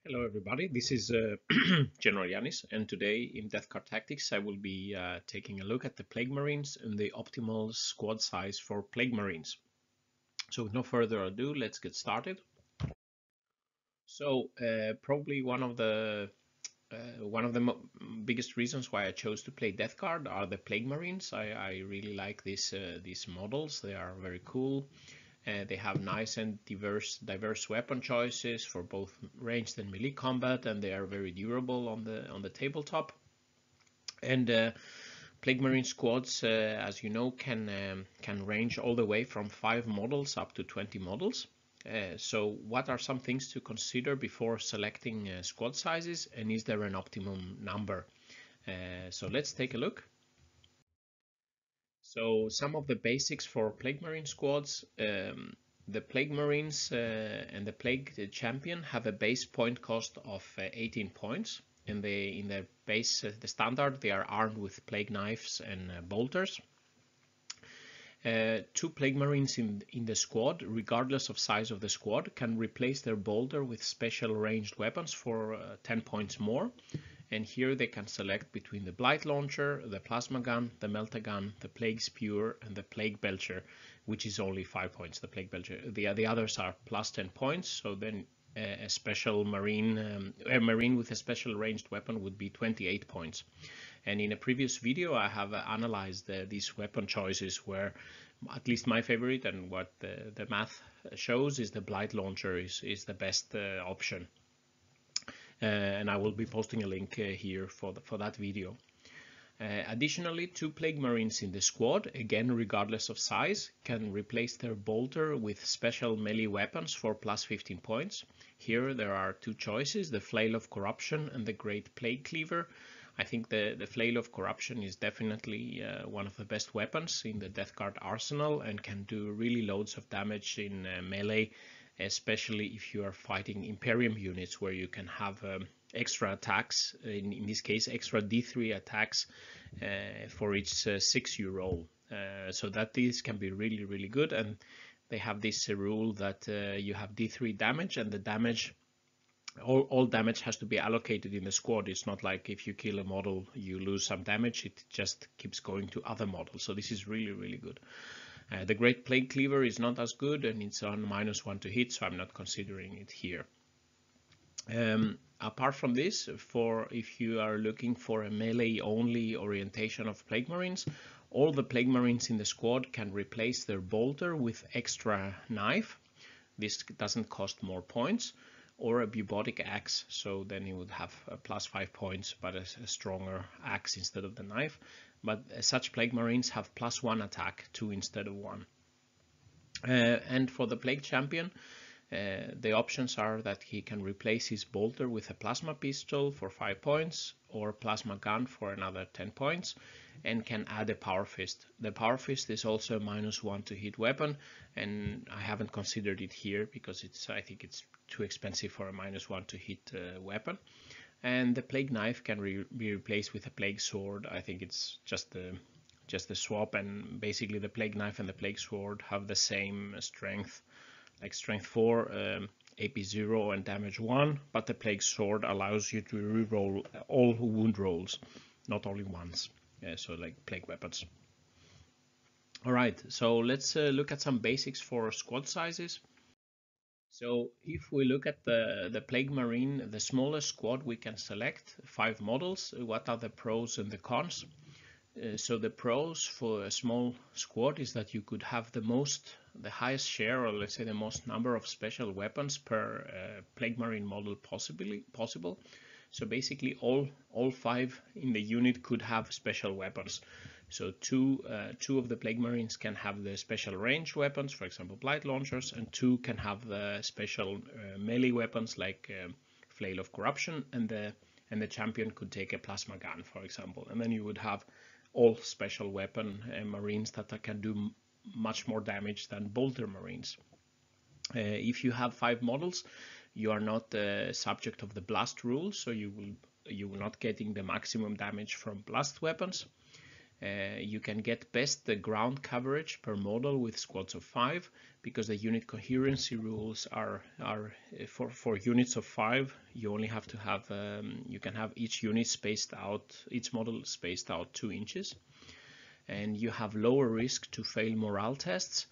Hello everybody, this is GeneralJannis, and today in Death Card Tactics I will be taking a look at the Plague Marines and the optimal squad size for Plague Marines. So with no further ado, let's get started. So probably one of the biggest reasons why I chose to play Death Card are the Plague Marines. I really like these models. They are very cool. They have nice and diverse weapon choices for both ranged and melee combat, and they are very durable on the tabletop. And Plague Marine squads, as you know, can range all the way from 5 models up to 20 models. So what are some things to consider before selecting squad sizes, and is there an optimum number? So let's take a look. So some of the basics for Plague Marine squads. The Plague Marines and the Plague Champion have a base point cost of 18 points. And in the base, the standard, they are armed with Plague Knives and bolters. 2 Plague Marines in the squad, regardless of size of the squad, can replace their bolter with special ranged weapons for 10 points more. And here they can select between the Blight Launcher, the Plasma Gun, the Melt-A-Gun, the Plague Spewer, and the Plague Belcher, which is only 5 points, the Plague Belcher. The others are plus 10 points, so then a special Marine, a Marine with a special ranged weapon would be 28 points. And in a previous video, I have analyzed these weapon choices where at least my favorite and what the math shows is the Blight Launcher is the best option. And I will be posting a link here for that video. Additionally, 2 Plague Marines in the squad, again regardless of size, can replace their bolter with special melee weapons for plus 15 points. Here there are 2 choices, the Flail of Corruption and the Great Plague Cleaver. I think the Flail of Corruption is definitely one of the best weapons in the Death Card arsenal and can do really loads of damage in melee, especially if you are fighting Imperium units where you can have extra attacks, in this case extra D3 attacks for each 6 you roll. So that these can be really good, and they have this rule that you have D3 damage, and the damage, all damage has to be allocated in the squad. It's not like if you kill a model you lose some damage, it just keeps going to other models. So this is really good. The Great Plague Cleaver is not as good, and it's on -1 to hit, so I'm not considering it here. Apart from this, if you are looking for a melee-only orientation of Plague Marines, all the Plague Marines in the squad can replace their bolter with extra knife. This doesn't cost more points, or a bubotic axe, so then you would have a plus 5 points, but a stronger axe instead of the knife. But such Plague Marines have +1 attack, 2 instead of 1. And for the Plague Champion, the options are that he can replace his bolter with a plasma pistol for 5 points, or plasma gun for another 10 points, and can add a power fist. The power fist is also a -1 to hit weapon, and I haven't considered it here because I think it's too expensive for a -1 to hit weapon. And the Plague Knife can be replaced with a Plague Sword. I think it's just the swap, and basically the Plague Knife and the Plague Sword have the same strength, like strength 4, AP 0 and damage 1, but the Plague Sword allows you to reroll all wound rolls, not only once. So like plague weapons. Alright, so let's look at some basics for squad sizes. So if we look at the Plague Marine, the smallest squad we can select, 5 models. What are the pros and the cons? So the pros for a small squad is that you could have the highest share, or let's say the most number of special weapons per Plague Marine model possible. So basically all 5 in the unit could have special weapons. So two of the Plague Marines can have the special range weapons, for example Blight Launchers, and 2 can have the special melee weapons like Flail of Corruption, and the champion could take a plasma gun, for example. And then you would have all special weapon Marines that can do much more damage than bolter Marines. If you have 5 models, you are not subject of the blast rule, so you will not getting the maximum damage from blast weapons. You can get best the ground coverage per model with squads of 5, because the unit coherency rules are for units of 5. You only have to have you can have each unit spaced out, each model spaced out 2 inches, and you have lower risk to fail morale tests.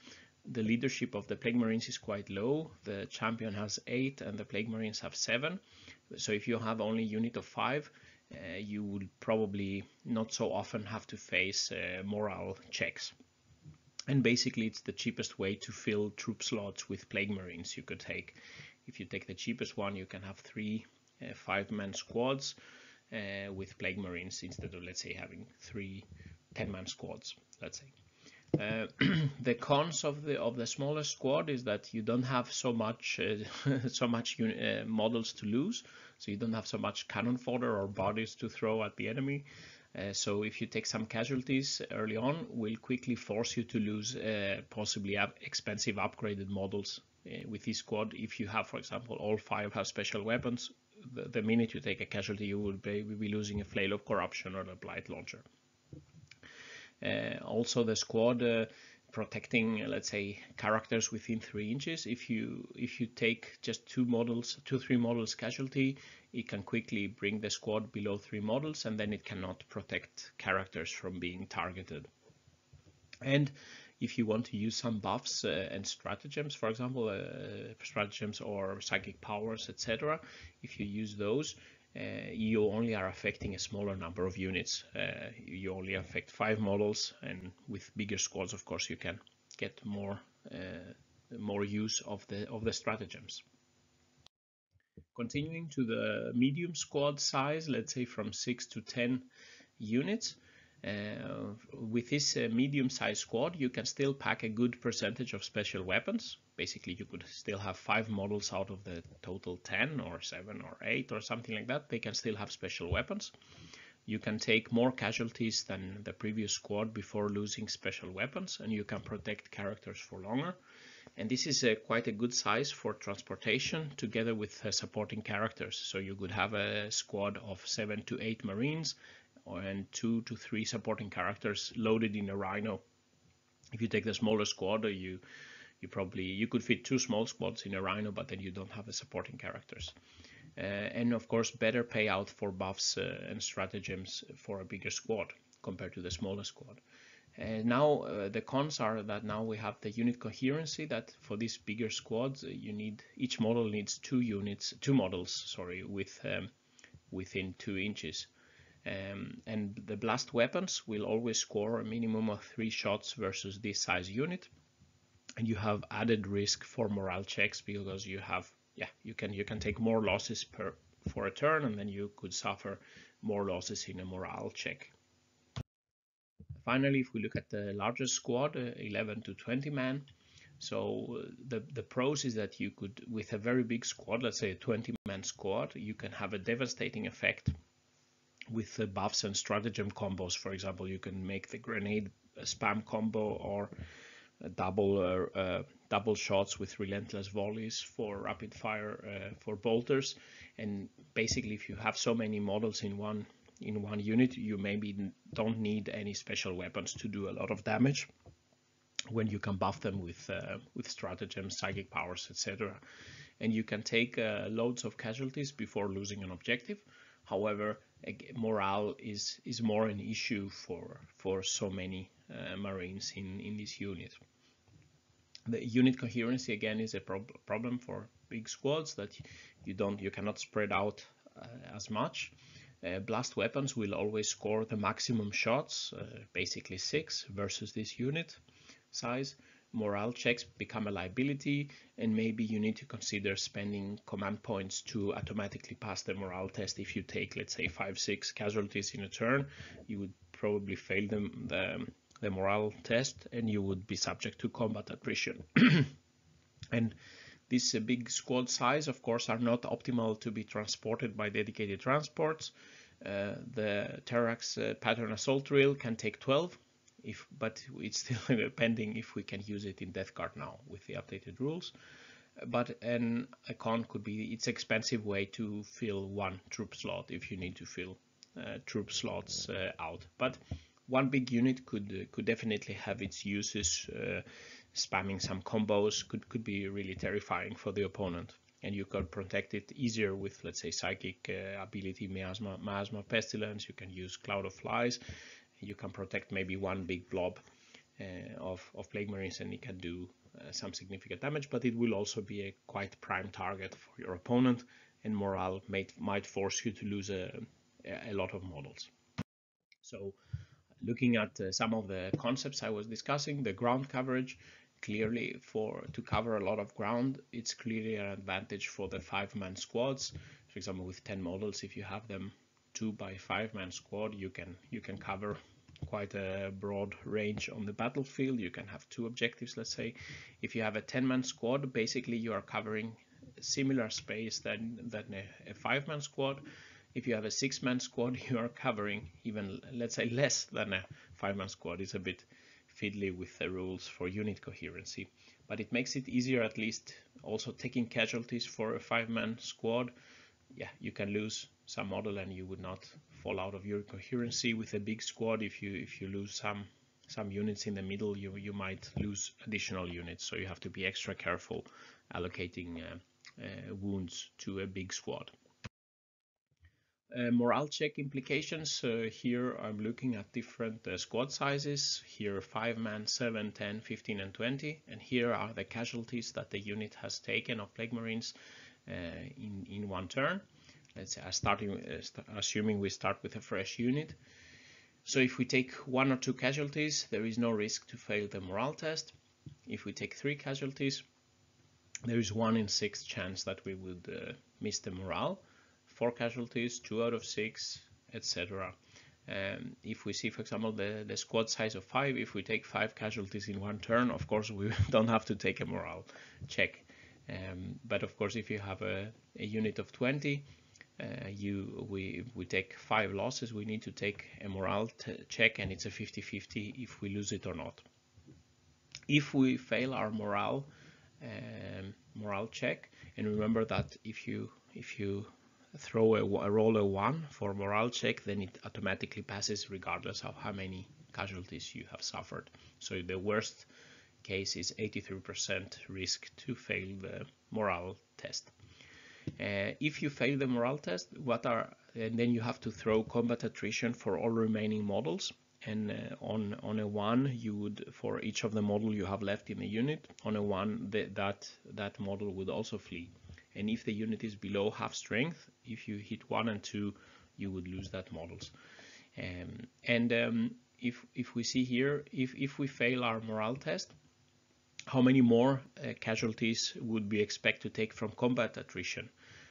The leadership of the Plague Marines is quite low. The champion has 8 and the Plague Marines have 7. So if you have only a unit of 5, you would probably not so often have to face morale checks. And basically it's the cheapest way to fill troop slots with Plague Marines you could take. If you take the cheapest one, you can have 3 5-man squads with Plague Marines instead of, let's say, having 3 10-man squads, let's say. The cons of the smaller squad is that you don't have so much models to lose, so you don't have so much cannon fodder or bodies to throw at the enemy. So if you take some casualties early on, will quickly force you to lose possibly expensive upgraded models with this squad. If you have, for example, all 5 have special weapons, the minute you take a casualty, you will be losing a Flail of Corruption or a Blight Launcher. Also the squad protecting, let's say, characters within 3 inches. If you take just 2, 3 models casualty, it can quickly bring the squad below 3 models, and then it cannot protect characters from being targeted. And if you want to use some buffs and stratagems, for example, stratagems or psychic powers, etc., if you use those, you only are affecting a smaller number of units. You only affect 5 models, and with bigger squads, of course, you can get more use of the stratagems. Continuing to the medium squad size, let's say from 6 to 10 units. With this medium-sized squad, you can still pack a good percentage of special weapons. Basically, you could still have 5 models out of the total 10 or 7 or 8 or something like that. They can still have special weapons. You can take more casualties than the previous squad before losing special weapons, and you can protect characters for longer. And this is quite a good size for transportation together with supporting characters. So you could have a squad of 7 to 8 Marines and 2 to 3 supporting characters loaded in a Rhino. If you take the smaller squad, you could fit 2 small squads in a Rhino, but then you don't have the supporting characters. And of course, better payout for buffs and stratagems for a bigger squad compared to the smaller squad. Now the cons are that now we have the unit coherency, that for these bigger squads each model needs 2 models within 2 inches. And the blast weapons will always score a minimum of 3 shots versus this size unit, and you have added risk for morale checks because you can take more losses for a turn, and then you could suffer more losses in a morale check. Finally, if we look at the largest squad, 11 to 20 man, so the pros is that you could, with a very big squad, let's say a 20-man squad, you can have a devastating effect with the buffs and stratagem combos. For example, you can make the grenade spam combo or a double shots with relentless volleys for rapid fire for bolters. And basically, if you have so many models in one unit, you maybe don't need any special weapons to do a lot of damage when you can buff them with stratagems, psychic powers, etc. And you can take loads of casualties before losing an objective. However, morale is more an issue for so many Marines in this unit. The unit coherency again is a problem for big squads, that you cannot spread out as much. Blast weapons will always score the maximum shots, basically 6 versus this unit size. Morale checks become a liability, and maybe you need to consider spending command points to automatically pass the morale test. If you take, let's say, 5-6 casualties in a turn, you would probably fail the morale test, and you would be subject to combat attrition. And this big squad size, of course, are not optimal to be transported by dedicated transports. The Terrax pattern assault drill can take 12. But it's still pending if we can use it in Death Guard now with the updated rules. But a con could be it's expensive way to fill 1 troop slot if you need to fill troop slots out. But one big unit could definitely have its uses. Spamming some combos could be really terrifying for the opponent, and you can protect it easier with, let's say, psychic ability, miasma pestilence. You can use cloud of flies. You can protect maybe one big blob of plague marines, and it can do some significant damage, but it will also be a quite prime target for your opponent, and morale might force you to lose a lot of models. So looking at some of the concepts I was discussing, the ground coverage, clearly to cover a lot of ground, it's clearly an advantage for the 5-man squads. For example, with 10 models, if you have them 2 by 5-man squad, you can cover quite a broad range on the battlefield. You can have 2 objectives, let's say. If you have a 10-man squad, basically you are covering similar space than a 5-man squad. If you have a 6-man squad, you are covering even, let's say, less than a 5-man squad. It's a bit fiddly with the rules for unit coherency, but it makes it easier, at least also taking casualties for a 5-man squad. Yeah, you can lose some model and you would not fall out of your coherency. With a big squad, if you lose some units in the middle, you might lose additional units, so you have to be extra careful allocating wounds to a big squad. Morale check implications. Here I'm looking at different squad sizes. Here 5-man, 7, 10, 15 and 20, and here are the casualties that the unit has taken of plague marines in one turn. Let's say assuming we start with a fresh unit. So if we take 1 or 2 casualties, there is no risk to fail the morale test. If we take 3 casualties, there is 1 in 6 chance that we would miss the morale. 4 casualties, 2 out of 6, etc. If we see, for example, the squad size of 5, if we take 5 casualties in one turn, of course we don't have to take a morale check. But of course, if you have a unit of 20, we take 5 losses, we need to take a morale check, and it's a 50-50 if we lose it or not. If we fail our morale check, and remember that if you roll a 1 for morale check, then it automatically passes regardless of how many casualties you have suffered. So the worst case is 83% risk to fail the morale test. If you fail the morale test, and then you have to throw combat attrition for all remaining models, and on a 1 you would, for each of the model you have left in the unit, on a 1 that model would also flee. And if the unit is below half strength, if you hit 1 and 2, you would lose that models. If we see here, if we fail our morale test, how many more casualties would we expect to take from combat attrition?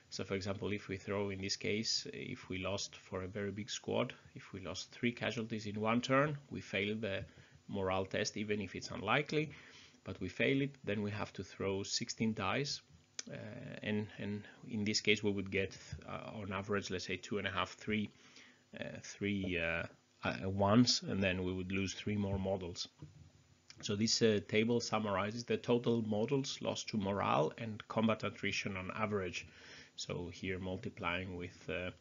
So for example, if we throw, in this case, if we lost for a very big squad, if we lost 3 casualties in one turn, we fail the morale test, even if it's unlikely, but we fail it, then we have to throw 16 dice. And in this case we would get on average, let's say 2.5, 3 ones, and then we would lose 3 more models. So this table summarizes the total models lost to morale and combat attrition on average. So here multiplying with the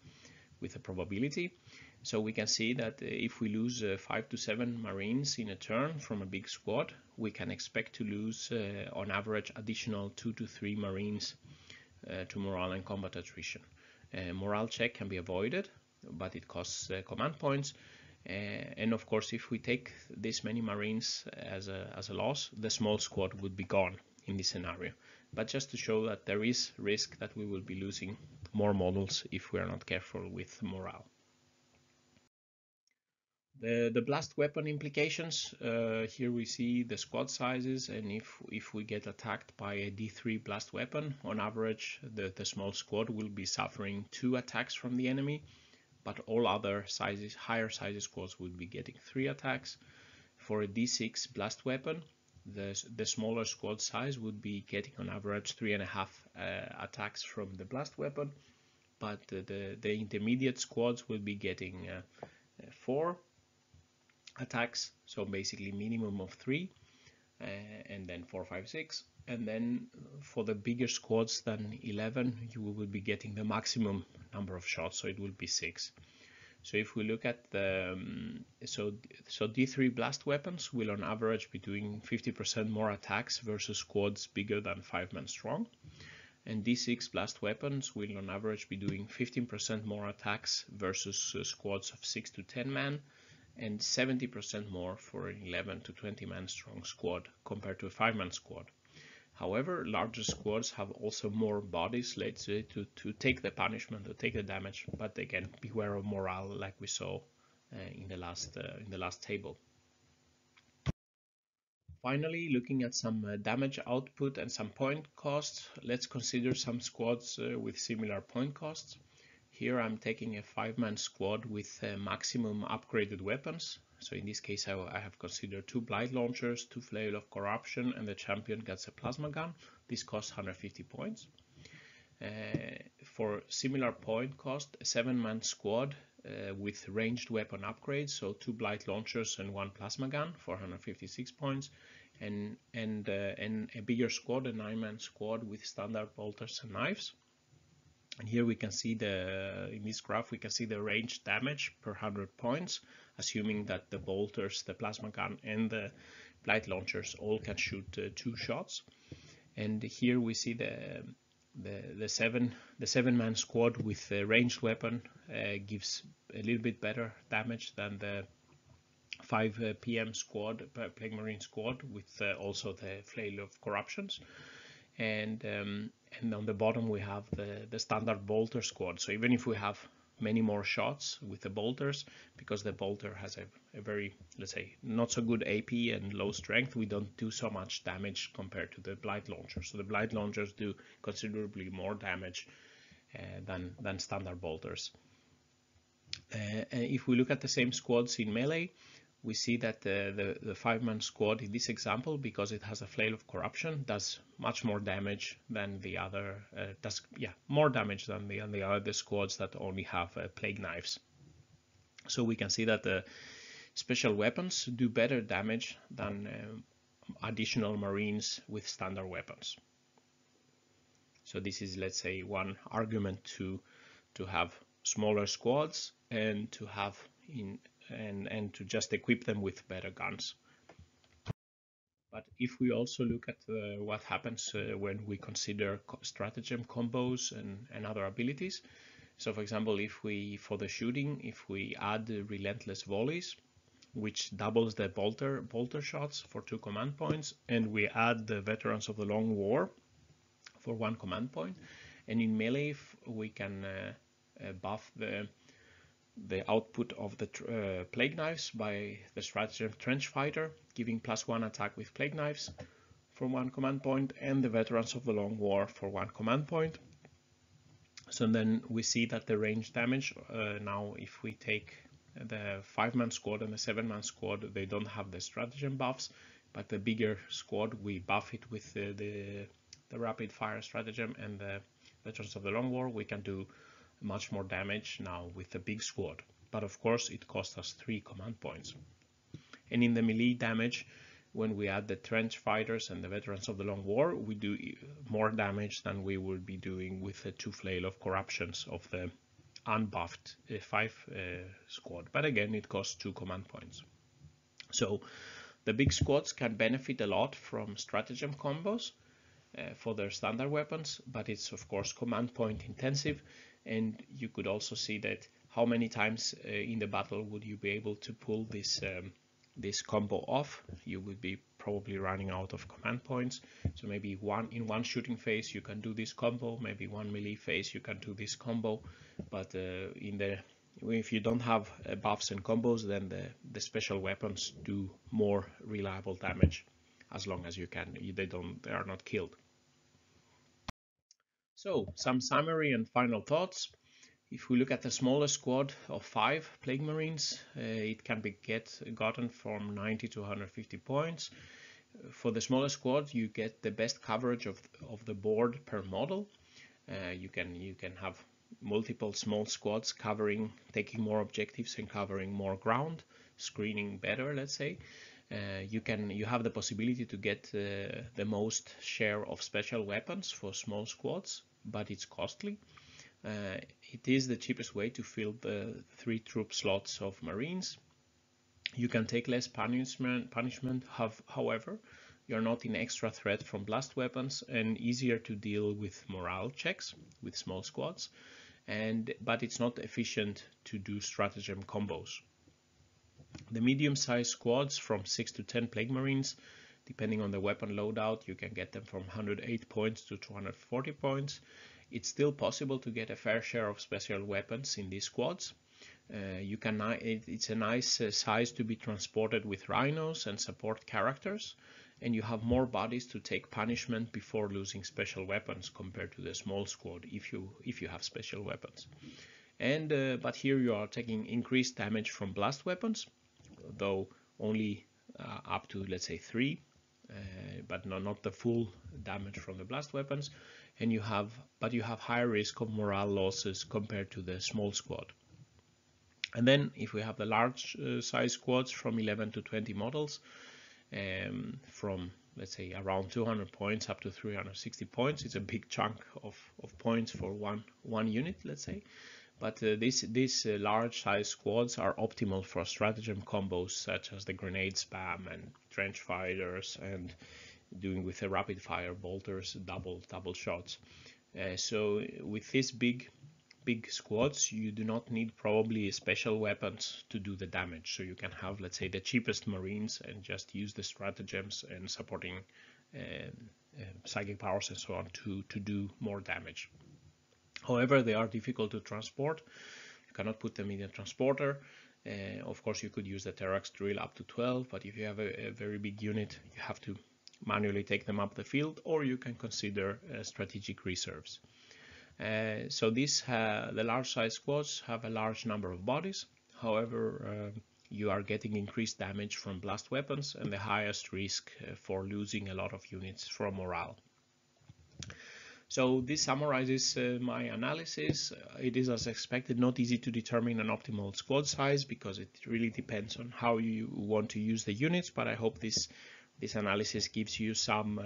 probability. So we can see that if we lose 5 to 7 marines in a turn from a big squad, we can expect to lose on average additional 2 to 3 marines to morale and combat attrition. Morale check can be avoided, but it costs command points. And of course, if we take this many marines as a loss, the small squad would be gone in this scenario. But just to show that there is risk that we will be losing more models if we are not careful with morale. The blast weapon implications, here we see the squad sizes, and if we get attacked by a D3 blast weapon, on average the small squad will be suffering 2 attacks from the enemy, but all other sizes, higher sizes squads would be getting 3 attacks. For a D6 blast weapon, the smaller squad size would be getting on average 3.5 attacks from the blast weapon, but the intermediate squads will be getting 4 attacks, so basically minimum of 3, and then 4, 5, 6, and then for the bigger squads than 11 you will be getting the maximum number of shots, so it will be 6. So if we look at the so D3 blast weapons will on average be doing 50% more attacks versus squads bigger than 5 men strong, and D6 blast weapons will on average be doing 15% more attacks versus squads of 6 to 10 men, and 70% more for an 11 to 20 man strong squad compared to a 5-man squad. However, larger squads have also more bodies, let's say, to take the punishment, to take the damage, but again, beware of morale, like we saw in the last table. Finally, looking at some damage output and some point costs, let's consider some squads with similar point costs. Here I'm taking a 5-man squad with maximum upgraded weapons. So in this case I have considered 2 blight launchers, 2 flail of corruption, and the champion gets a plasma gun. This costs 150 points. For similar point cost, a 7-man squad with ranged weapon upgrades, so 2 blight launchers and 1 plasma gun for 156 points, and a bigger squad, a 9-man squad with standard bolters and knives. And here we can see in this graph we can see the range damage per 100 points, assuming that the bolters, the plasma gun, and the blight launchers all can shoot 2 shots. And here we see the 7-man squad with the ranged weapon gives a little bit better damage than the 5 PM squad, Plague Marine squad, with also the flail of corruptions. And on the bottom we have the standard bolter squad. So even if we have many more shots with the bolters, because the bolter has a very, let's say, not so good AP and low strength, we don't do so much damage compared to the blight launchers. So the blight launchers do considerably more damage than standard bolters. If we look at the same squads in melee, we see that the 5-man squad in this example, because it has a flail of corruption, does much more damage than the other, more damage than the other squads that only have plague knives. So we can see that the special weapons do better damage than additional marines with standard weapons. So this is, let's say, one argument to have smaller squads and to have and to just equip them with better guns. But if we also look at what happens when we consider stratagem combos and other abilities, so for example, if we, for the shooting, if we add relentless volleys, which doubles the bolter shots for 2 command points, and we add the veterans of the long war for 1 command point, and in melee we can buff the output of the plague knives by the stratagem trench fighter, giving +1 attack with plague knives for 1 command point, and the veterans of the long war for 1 command point. So then we see that the range damage now, if we take the 5-man squad and the 7-man squad, they don't have the stratagem buffs, but the bigger squad we buff it with the rapid fire stratagem, and the veterans of the long war we can do much more damage now with the big squad, but of course it costs us 3 command points. And in the melee damage, when we add the trench fighters and the veterans of the long war, we do more damage than we would be doing with the 2 flail of corruptions of the unbuffed 5 squad, but again it costs 2 command points. So the big squads can benefit a lot from stratagem combos for their standard weapons, but it's of course command point intensive. And you could also see that how many times in the battle would you be able to pull this combo off. You would be probably running out of command points. So maybe in one shooting phase you can do this combo, maybe 1 melee phase you can do this combo, but if you don't have buffs and combos, then the special weapons do more reliable damage as long as you can. They are not killed. So, some summary and final thoughts. If we look at the smallest squad of 5 Plague Marines, it can be gotten from 90 to 150 points. For the smallest squad, you get the best coverage of the board per model. You can have multiple small squads taking more objectives and covering more ground, screening better, let's say. You have the possibility to get the most share of special weapons for small squads, but it's costly. It is the cheapest way to fill the 3 troop slots of Marines. You can take less punishment, however, you're not in extra threat from blast weapons and easier to deal with morale checks with small squads, but it's not efficient to do stratagem combos. The medium-sized squads from 6 to 10 Plague Marines, depending on the weapon loadout, you can get them from 108 points to 240 points. It's still possible to get a fair share of special weapons in these squads. It's a nice size to be transported with rhinos and support characters, and you have more bodies to take punishment before losing special weapons compared to the small squad if you have special weapons. But here you are taking increased damage from blast weapons, though only up to, let's say, 3, but not the full damage from the blast weapons, and you have higher risk of morale losses compared to the small squad. And then if we have the large size squads from 11 to 20 models, from, let's say, around 200 points up to 360 points, it's a big chunk of points for one unit, let's say. But these large size squads are optimal for stratagem combos such as the grenade spam and trench fighters, and doing with the rapid fire bolters double shots. So with these big squads, you do not need probably special weapons to do the damage. So you can have, let's say, the cheapest Marines and just use the stratagems and supporting psychic powers and so on to do more damage. However, they are difficult to transport. You cannot put them in a transporter. Of course, you could use the Terax drill up to 12, but if you have a very big unit, you have to manually take them up the field, or you can consider strategic reserves. So the large size squads have a large number of bodies. However, you are getting increased damage from blast weapons and the highest risk for losing a lot of units from morale. So this summarizes my analysis. It is, as expected, not easy to determine an optimal squad size because it really depends on how you want to use the units, but I hope this analysis gives you some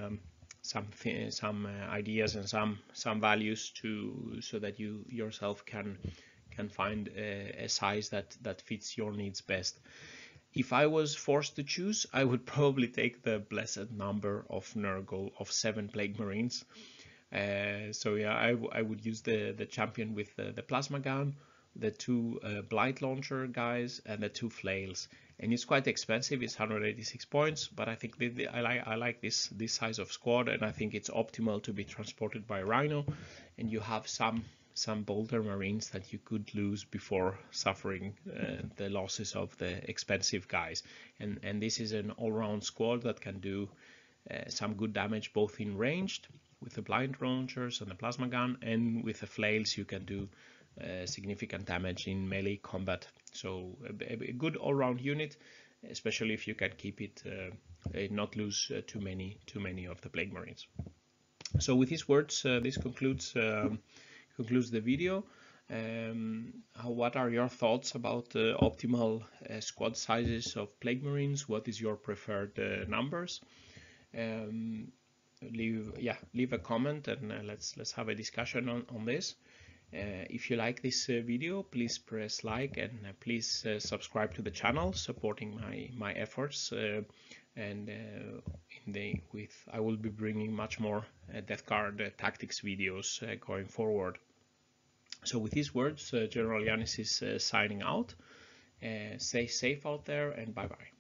ideas and some values so that you yourself can find a size that fits your needs best. If I was forced to choose, I would probably take the blessed number of Nurgle of 7 Plague Marines. So yeah, I would use the champion with the plasma gun, the 2 blight launcher guys, and the 2 flails. And it's quite expensive. It's 186 points, but I think I like this size of squad, and I think it's optimal to be transported by Rhino. And you have some bolter Marines that you could lose before suffering the losses of the expensive guys. And this is an all-round squad that can do some good damage both in ranged with the blind launchers and the plasma gun, and with the flails you can do significant damage in melee combat. So a good all-round unit, especially if you can keep it not lose too many of the Plague Marines. So with these words, this concludes the video. What are your thoughts about optimal squad sizes of Plague Marines? What is your preferred numbers? Leave a comment, and let's have a discussion on this. If you like this video, please press like, and please subscribe to the channel, supporting my efforts. I will be bringing much more Death Guard tactics videos going forward. So with these words, GeneralJannis is signing out. Stay safe out there, and bye bye.